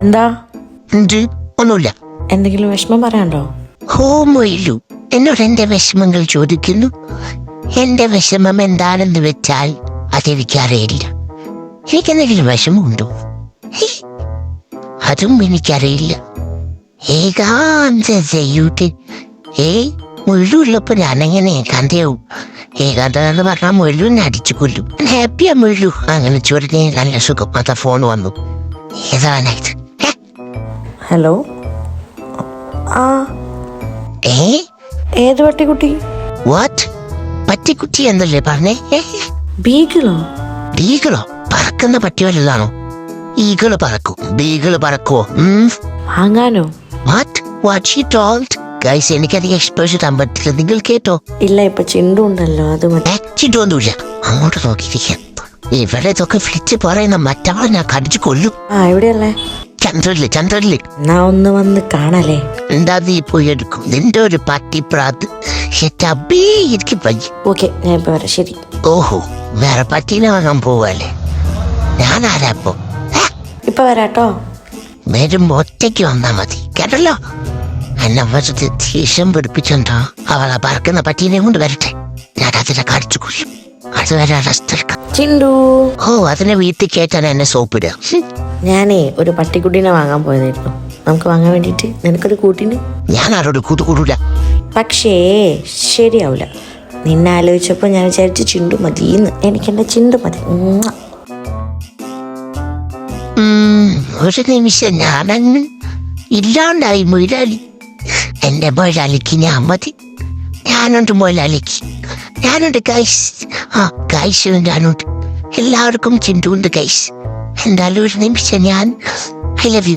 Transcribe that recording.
എന്താ? എന്ത്? ഒന്നുമില്ല. എന്തെങ്കിലും വിഷമം പറയാണ്ടോ? ഹോമയില്ലു എന്നോട് എന്റെ വിഷമങ്ങൾ ചോദിക്കുന്നു. എന്റെ വിഷമം എന്താണെന്ന് വെച്ചാൽ അതെനിക്കറിയില്ല. എനിക്കെന്തെങ്കിലും വിഷമമുണ്ടോ? അതും എനിക്കറിയില്ല. ഏകാന്തതയുടെ മുഴുള്ളപ്പോ ഞാനെങ്ങനെ ഏകാന്തയാവും? ഏകാന്തത എന്ന് പറഞ്ഞാൽ മുഴുവൻ അടിച്ചു കൊല്ലും. ഹാപ്പിയാ മുഴു അങ്ങനെ ചൊരിഞ്ഞ നല്ല സുഖം. അതാ ഫോൺ വന്നു. ഏതാണത്? ഹലോ. ആ, ഏത് പട്ടിക്കുട്ടി? വാട്ട്? പട്ടിക്കുട്ടി എന്നല്ലേ പറഞ്ഞേ? ബീഗിളോ? ബീഗിളോ? പറക്കുന്ന പട്ടി വലുതാണോ? ഈഗിള് പറക്കും, ബീഗിള് പറക്കുവോ? വാങ്ങാനോ? What what she told? Guys, എനിക്കധികം എക്സ്പ്രഷൻ ഇടാൻ പറ്റില്ല. നിങ്ങൾ കേട്ടോ? ഇല്ല, ഇപ്പൊ ചിണ്ടു ഉണ്ടല്ലോ, അത് മതി. ചിട്ടൊന്നുമില്ല. അങ്ങോട്ട് നോക്കിയിരിക്കാം. ഇവിടെ ഇതൊക്കെ വിളിച്ച് പറയുന്ന മറ്റവളെ ഞാൻ കടിച്ചു കൊല്ലും. എവിടെയല്ലേ? ചന്ദ്രനില് എന്നാ ഒന്ന് വന്ന് കാണാലേ? എന്താ നീ പോയി എടുക്കും? നിന്റെ ഒരു പട്ടി പ്രാത് എനിക്ക് പയ്യ. ഓക്കെ, ഞാൻ ഇപ്പൊ വരാം. ശരി. ഓഹോ, വേറെ പട്ടീനെ വാങ്ങാൻ പോവല്ലേ? ഞാൻ ആരാപ്പോ? ഇപ്പൊ വരാട്ടോ. വരുമ്പോ ഒറ്റയ്ക്ക് വന്നാ മതി, കേട്ടല്ലോ? എന്നെ വെറുതെ ദേഷ്യം പിടിപ്പിച്ചോ. അവളെ പറക്കുന്ന പട്ടീനെ കൊണ്ട് വരട്ടെ, ഞാൻ അതിനെ കടിച്ചു കൊല്ലും. അതുവരെ റെസ്റ്റ് എടുക്കാം. ചിണ്ടു. ഓ, അതിനെ വീട്ടിൽ കയറ്റാൻ എന്നെ സോപ്പിടുക. ഞാനേ ഒരു പട്ടിക്കുട്ടീനെ വാങ്ങാൻ പോയതായിരുന്നു. നമുക്ക് വാങ്ങാൻ വേണ്ടിട്ട് നിനക്കൊരു കൂട്ടിന്. ഞാൻ ആരോട് കൂട്ടുകൂടൂല. പക്ഷേ ശരിയാവൂല. നിന്നെ ആലോചിച്ചപ്പോ ഞാൻ വിചാരിച്ചു ചിണ്ടു മതിന്ന്. എനിക്കെന്റെ ചിണ്ടു മതി. ഒരു നിമിഷം ഞാനങ്ങ് ഇല്ലാണ്ടായി. മൊയിലാളി, എന്റെ മൊയിലാളിക്ക് ഞാൻ മതി. ഞാനുണ്ട് മൊയിലാളിക്ക്, ഞാനുണ്ട് ഗൈസ്. ഗൈസ് ഞാനുണ്ട്. എല്ലാവർക്കും ചിണ്ടുണ്ട് ഗൈസ്. എന്തായാലും ഒരു നിമിഷം ഞാൻ ഐ ലവ് യു.